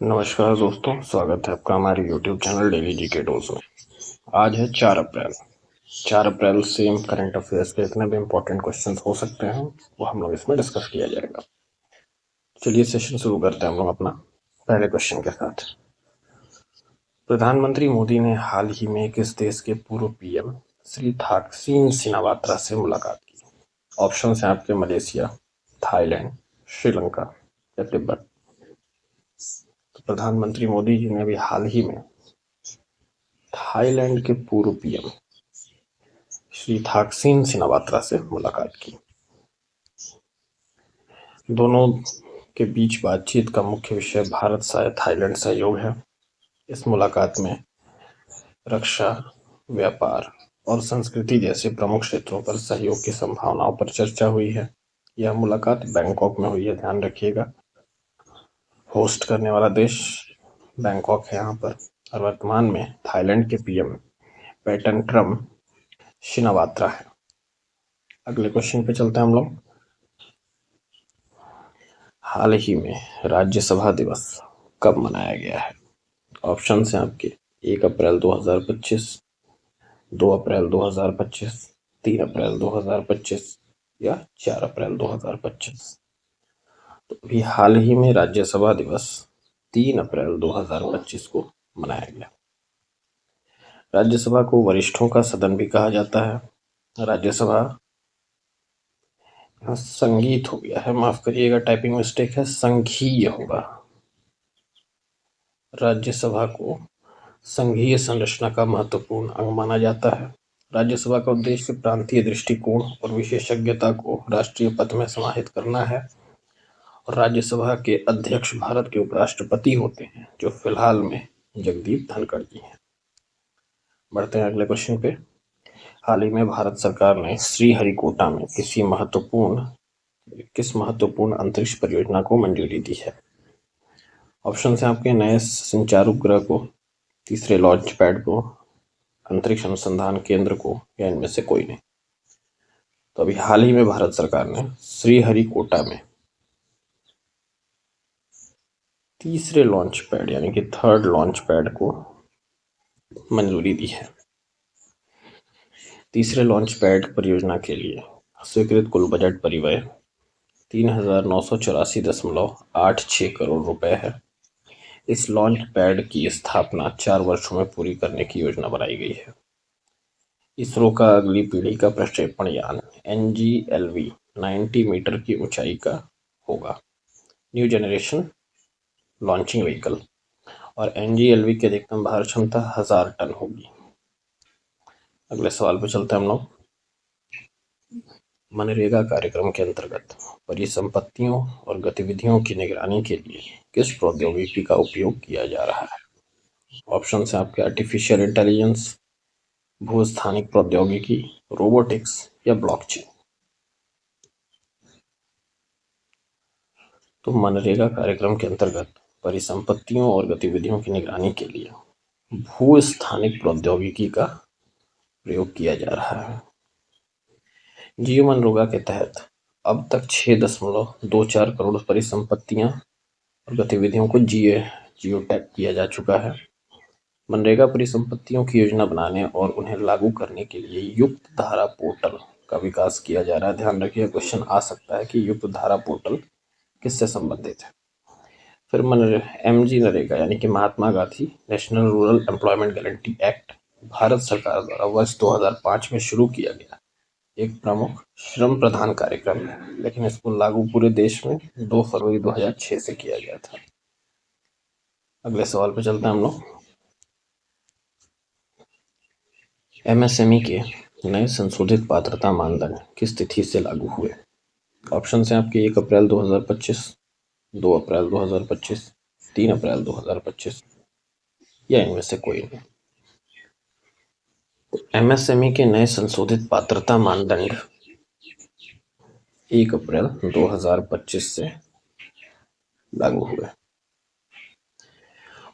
नमस्कार दोस्तों, स्वागत है आपका हमारे YouTube channel daily GK dose में। आज है 4 अप्रैल। 4 अप्रैल से करंट अफेयर्स के जितने भी इम्पोर्टेंट क्वेश्चंस हो सकते हैं वो हम लोग इसमें डिस्कस किया जाएगा। चलिए सेशन शुरू करते हैं हम लोग अपना पहले क्वेश्चन के साथ। प्रधानमंत्री मोदी ने हाल ही में किस देश के पूर्व पीएम श्री थाकसीन सिनावात्रा से मुलाकात की? ऑप्शन हैं आपके मलेशिया, थाईलैंड, श्रीलंका या तिब्बत। तो प्रधानमंत्री मोदी जी ने अभी हाल ही में थाईलैंड के पूर्व पीएम श्री थाकसीन सिनावात्रा से मुलाकात की। दोनों के बीच बातचीत का मुख्य विषय भारत थाईलैंड सहयोग है। इस मुलाकात में रक्षा, व्यापार और संस्कृति जैसे प्रमुख क्षेत्रों पर सहयोग की संभावनाओं पर चर्चा हुई है। यह मुलाकात बैंकॉक में हुई है, ध्यान रखिएगा। होस्ट करने वाला देश बैंकॉक है यहाँ पर। और वर्तमान में थाईलैंड के पीएम पैटनट्रम शिनावात्रा है। अगले क्वेश्चन पे चलते हैं हम लोग। हाल ही में राज्यसभा दिवस कब मनाया गया है? ऑप्शन हैं आपके 1 अप्रैल 2025, 2 अप्रैल 2025, 3 अप्रैल 2025 या 4 अप्रैल 2025। तो अभी हाल ही में राज्यसभा दिवस 3 अप्रैल 2025 को मनाया गया। राज्यसभा को वरिष्ठों का सदन भी कहा जाता है। राज्यसभा संगीत हो गया है, माफ करिएगा, टाइपिंग मिस्टेक है, संघीय होगा। राज्यसभा को संघीय संरचना का महत्वपूर्ण अंग माना जाता है। राज्यसभा का उद्देश्य प्रांतीय दृष्टिकोण और विशेषज्ञता को राष्ट्रीय पद में समाहित करना है। और राज्यसभा के अध्यक्ष भारत के उपराष्ट्रपति होते हैं, जो फिलहाल में जगदीप धनखड़ जी हैं। बढ़ते हैं अगले क्वेश्चन पे। हाल ही में भारत सरकार ने श्रीहरिकोटा में किस महत्वपूर्ण अंतरिक्ष परियोजना को मंजूरी दी है? ऑप्शन हैं आपके नए संचार उपग्रह को, तीसरे लॉन्च पैड को, अंतरिक्ष अनुसंधान केंद्र को या इनमें से कोई नहीं। तो अभी हाल ही में भारत सरकार ने श्रीहरिकोटा में तीसरे लॉन्च पैड यानी कि थर्ड लॉन्च पैड को मंजूरी दी है। तीसरे लॉन्च पैड परियोजना के लिए स्वीकृत कुल बजट परिव्यय 3,984.86 करोड़ रुपए है। इस लॉन्च पैड की स्थापना 4 वर्षों में पूरी करने की योजना बनाई गई है। इसरो का अगली पीढ़ी का प्रक्षेपण यान NGLV 90 मीटर की ऊंचाई का होगा, न्यू जनरेशन लॉन्चिंग व्हीकल। और NGLV की अधिकतम भार क्षमता 1000 टन होगी। अगले सवाल पर चलते हैं हम लोग। मनरेगा कार्यक्रम के अंतर्गत परिसंपत्तियों और गतिविधियों की निगरानी के लिए किस प्रौद्योगिकी का उपयोग किया जा रहा है? ऑप्शन हैं आपके आर्टिफिशियल इंटेलिजेंस, भूस्थानिक प्रौद्योगिकी, रोबोटिक्स या ब्लॉकचेन। तो मनरेगा कार्यक्रम के अंतर्गत परिसंपत्तियों और गतिविधियों की निगरानी के लिए भूस्थानिक प्रौद्योगिकी का प्रयोग किया जा रहा है। जियो मनरेगा के तहत अब तक 6.24 करोड़ परिसंपत्तियां और गतिविधियों को जियो टैग किया जा चुका है। मनरेगा परिसंपत्तियों की योजना बनाने और उन्हें लागू करने के लिए युक्त धारा पोर्टल का विकास किया जा रहा है। ध्यान रखिए, क्वेश्चन आ सकता है कि युक्त धारा पोर्टल किससे संबंधित है। फिर MG नरेगा यानी कि Mahatma Gandhi national rural employment guarantee act Bharat सरकार द्वारा वर्ष 2005 में शुरू किया गया एक प्रमुख श्रम प्रधान कार्यक्रम है, लेकिन इसको लागू पूरे देश में 2 फरवरी 2006 से किया गया था। अगले सवाल पे चलते हैं हम लोग। MSME के नए संशोधित पात्रता मानदंड किस तिथि से लागू हुए? ऑप्शन हैं आपके 1 अप्रैल 2025, 2 अप्रैल 2025, 3 अप्रैल 2025 या इनमें से कोई नहीं। तो MSME के नए संशोधित पात्रता मानदंड 1 अप्रैल 2025 से लागू हुए।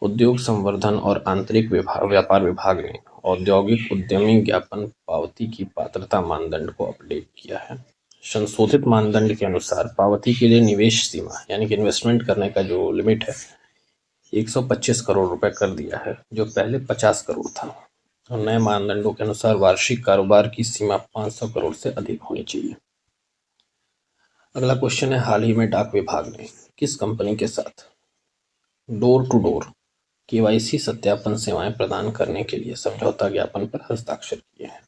उद्योग संवर्धन और आंतरिक व्यापार विभाग ने औद्योगिक उद्यमी ज्ञापन पावती की पात्रता मानदंड को अपडेट किया है। संशोधित मानदंड के अनुसार पावती के लिए निवेश सीमा यानी कि इन्वेस्टमेंट करने का जो लिमिट है 125 करोड़ रुपए कर दिया है, जो पहले 50 करोड़ था। और नए मानदंडों के अनुसार वार्षिक कारोबार की सीमा 500 करोड़ से अधिक होनी चाहिए। अगला क्वेश्चन है, हाल ही में डाक विभाग ने किस कंपनी के साथ डोर टू डोर केवाईसी सत्यापन सेवाएं प्रदान करने के लिए समझौता ज्ञापन पर हस्ताक्षर किए हैं?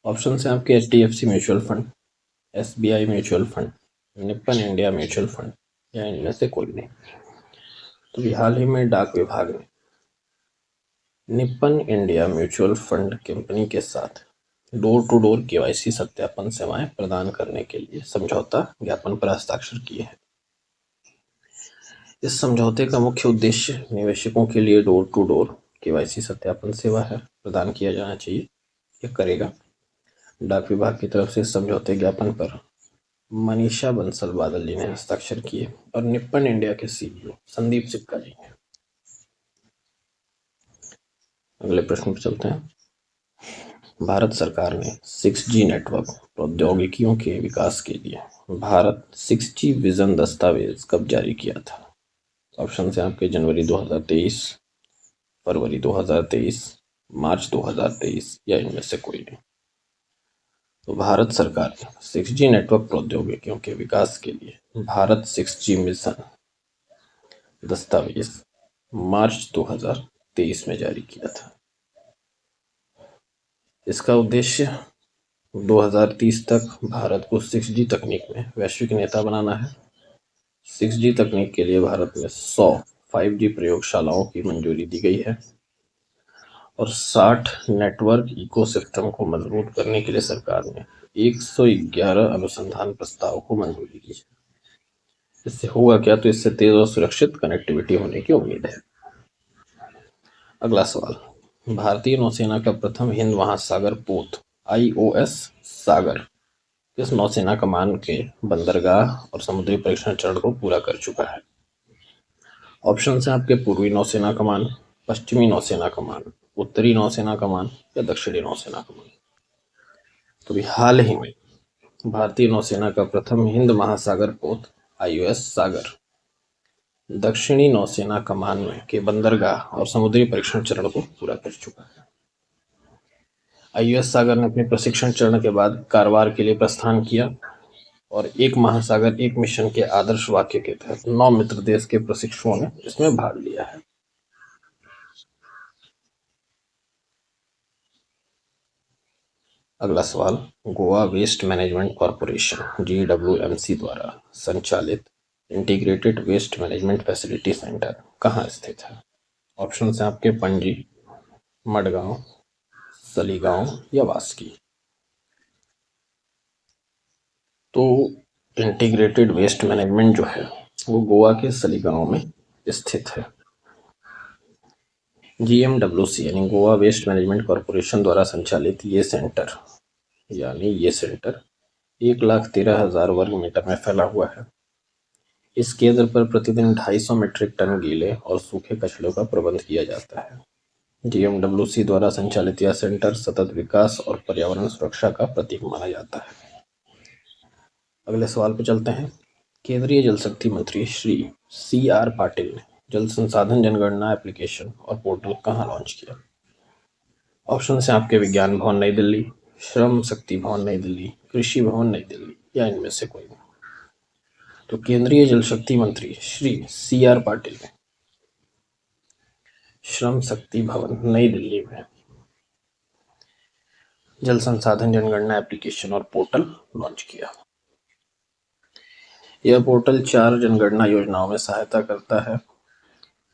ऑप्शन है आपके HDFC mutual fund, SBI mutual fund, Nippon India mutual fund या इनमें से कोई नहीं। तो हाल ही में डाक विभाग ने Nippon India mutual fund company के साथ डोर टू डोर केवाईसी सत्यापन सेवाएं प्रदान करने के लिए समझौता ज्ञापन पर हस्ताक्षर किए हैं। इस समझौते का मुख्य उद्देश्य निवेशकों के लिए डोर टू डोर केवाईसी सत्यापन सेवा है प्रदान किया जाना चाहिए, यह करेगा। डाक विभाग की तरफ से इस समझौते ज्ञापन पर मनीषा बंसल बादल जी ने हस्ताक्षर किए और निप्पन इंडिया के CEO संदीप सिक्का जी ने। अगले प्रश्न पर चलते हैं। भारत सरकार ने 6G नेटवर्क प्रौद्योगिकियों के विकास के लिए भारत 6G विजन दस्तावेज कब जारी किया था? ऑप्शन है आपके जनवरी 2023, फरवरी 2023, मार्च 2023 या इनमें से कोई नहीं। तो भारत सरकार ने 6G नेटवर्क प्रौद्योगिकियों के विकास के लिए भारत 6G मिशन दस्तावेज मार्च 2023 में जारी किया था। इसका उद्देश्य 2030 तक भारत को 6G तकनीक में वैश्विक नेता बनाना है। 6G तकनीक के लिए भारत में 100 5G प्रयोगशालाओं की मंजूरी दी गई है और 60 नेटवर्क इकोसिस्टम को मजबूत करने के लिए सरकार ने 111 अनुसंधान प्रस्ताव को मंजूरी दी है। इससे होगा क्या? तो इससे तेज और सुरक्षित कनेक्टिविटी होने की उम्मीद है। अगला सवाल, भारतीय नौसेना का प्रथम हिंद महासागर पोत IOS सागर किस नौसेना कमान के बंदरगाह और समुद्री परीक्षण चरण को पूरा कर चुका है? ऑप्शन है आपके पूर्वी नौसेना कमान, पश्चिमी नौसेना कमान, उत्तरी नौसेना कमान या दक्षिणी नौसेना कमान। तो भी हाल ही में भारतीय नौसेना का प्रथम हिंद महासागर पोत IOS सागर दक्षिणी नौसेना कमान में के बंदरगाह और समुद्री परीक्षण चरण को पूरा कर चुका है। IOS सागर ने अपने प्रशिक्षण चरण के बाद कारवार के लिए प्रस्थान किया और एक महासागर एक मिशन के आदर्श वाक्य के तहत 9 मित्र देश के प्रशिक्षुओं ने इसमें भाग लिया है। अगला सवाल, Goa waste management corporation GWMC द्वारा संचालित integrated waste management facility centre कहाँ स्थित है? ऑप्शन है आपके पणजी, मडगांव, सलीगांव या वास्की। तो इंटीग्रेटेड वेस्ट मैनेजमेंट जो है वो गोवा के सलीगांव में स्थित है। GMWC यानी गोवा वेस्ट मैनेजमेंट कॉरपोरेशन द्वारा संचालित ये सेंटर 1,13,000 वर्ग मीटर में फैला हुआ है। इस केंद्र पर प्रतिदिन 250 मीट्रिक टन गीले और सूखे कचड़ों का प्रबंध किया जाता है। GMWC द्वारा संचालित यह सेंटर सतत विकास और पर्यावरण सुरक्षा का प्रतीक माना जाता है। अगले सवाल पर चलते हैं। केंद्रीय जल शक्ति मंत्री श्री CR पाटिल ने जल संसाधन जनगणना एप्लीकेशन और पोर्टल कहाँ लॉन्च किया? ऑप्शन है आपके विज्ञान भवन नई दिल्ली, श्रम शक्ति भवन नई दिल्ली, कृषि भवन नई दिल्ली या इनमें से कोई नहीं। तो केंद्रीय जल शक्ति मंत्री श्री CR पाटिल ने श्रम शक्ति भवन नई दिल्ली में जल संसाधन जनगणना एप्लीकेशन और पोर्टल लॉन्च किया। यह पोर्टल 4 जनगणना योजनाओं में सहायता करता है।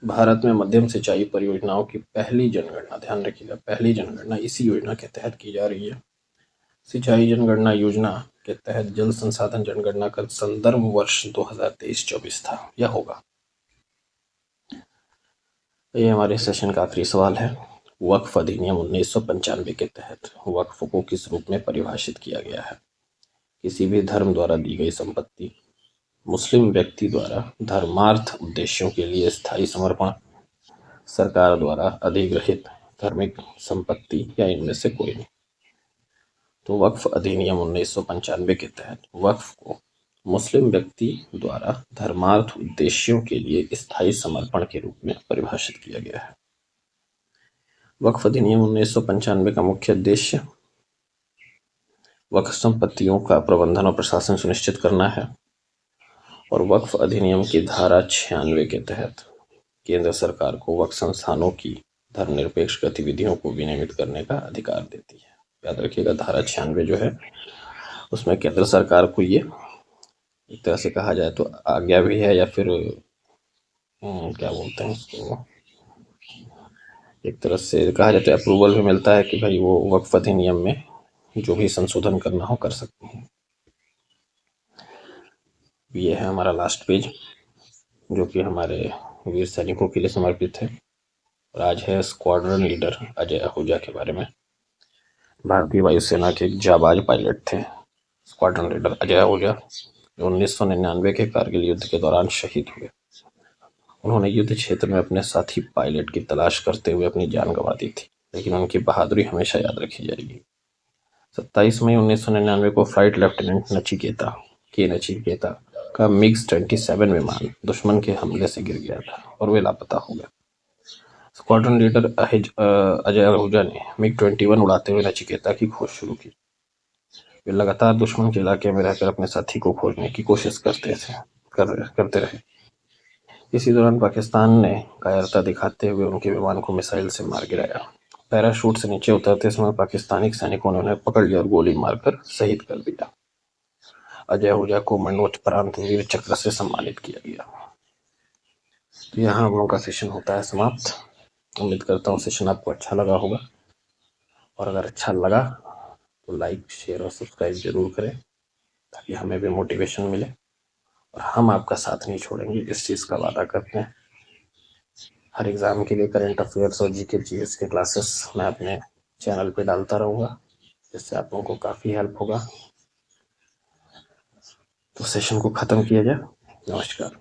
भारत में मध्यम सिंचाई परियोजनाओं की पहली जनगणना, ध्यान रखिएगा, पहली जनगणना इसी योजना के तहत की जा रही है। सिंचाई जनगणना योजना के तहत जल संसाधन जनगणना का संदर्भ वर्ष 2023-24 था, यह होगा। ये हमारे सेशन का आखिरी सवाल है। वक्फ अधिनियम 1995 के तहत वक्फ को किस रूप में परिभाषित किया गया है? किसी भी धर्म द्वारा दी गई संपत्ति, मुस्लिम व्यक्ति द्वारा धर्मार्थ उद्देश्यों के लिए स्थायी समर्पण, सरकार द्वारा अधिग्रहित धार्मिक संपत्ति या इनमें से कोई नहीं। तो वक्फ अधिनियम 1995 के तहत वक्फ को मुस्लिम व्यक्ति द्वारा धर्मार्थ उद्देश्यों के लिए स्थायी समर्पण के रूप में परिभाषित किया गया है। वक्फ अधिनियम 1995 का मुख्य उद्देश्य वक्फ संपत्तियों का प्रबंधन और प्रशासन सुनिश्चित करना है और वक्फ अधिनियम की धारा 96 के तहत केंद्र सरकार को वक्फ संस्थानों की धर्मनिरपेक्ष गतिविधियों को विनियमित करने का अधिकार देती है। याद रखिएगा, धारा 96 जो है उसमें केंद्र सरकार को ये एक तरह से कहा जाए तो आज्ञा भी है, या फिर क्या बोलते हैं उसको, एक तरह से कहा जाए तो अप्रूवल भी मिलता है कि भाई वो वक्फ अधिनियम में जो भी संशोधन करना हो कर सकते हैं। ये है हमारा लास्ट पेज जो कि हमारे वीर सैनिकों के लिए समर्पित है। और आज है स्क्वाड्रन लीडर अजय आहूजा के बारे में। भारतीय वायुसेना के एक जाबाज पायलट थे स्क्वाड्रन लीडर अजय आहूजा, जो 1999 के कारगिल युद्ध के दौरान शहीद हुए। उन्होंने युद्ध क्षेत्र में अपने साथी पायलट की तलाश करते हुए अपनी जान गंवा दी थी, लेकिन उनकी बहादुरी हमेशा याद रखी जाएगी। 27 मई 1999 को फ्लाइट लेफ्टिनेंट नचिकेता का MiG-27 विमान दुश्मन के हमले से गिर गया था और वे लापता हो गए। स्क्वाड्रन लीडर अजय आहूजा ने MiG-21 उड़ाते हुए नचिकेता की खोज शुरू की। वे लगातार दुश्मन के इलाके में रहकर अपने साथी को खोजने की कोशिश करते रहे। इसी दौरान पाकिस्तान ने कायरता दिखाते हुए उनके विमान को मिसाइल से मार गिराया। पैराशूट से नीचे उतरते समय पाकिस्तानी सैनिकों ने उन्हें पकड़ लिया और गोली मारकर शहीद कर दिया। अजय आहूजा को मरणोपरांत वीर चक्र से सम्मानित किया गया। तो यहाँ हम लोगों का सेशन होता है समाप्त। उम्मीद करता हूँ सेशन आपको अच्छा लगा होगा, और अगर अच्छा लगा तो लाइक, शेयर और सब्सक्राइब जरूर करें ताकि हमें भी मोटिवेशन मिले, और हम आपका साथ नहीं छोड़ेंगे, इस चीज़ का वादा करते हैं। हर एग्ज़ाम के लिए करंट अफेयर्स और जीके जीएस के क्लासेस मैं अपने चैनल पे डालता रहूँगा, जिससे आप लोगों को काफ़ी हेल्प होगा। तो सेशन को ख़त्म किया जाए। नमस्कार।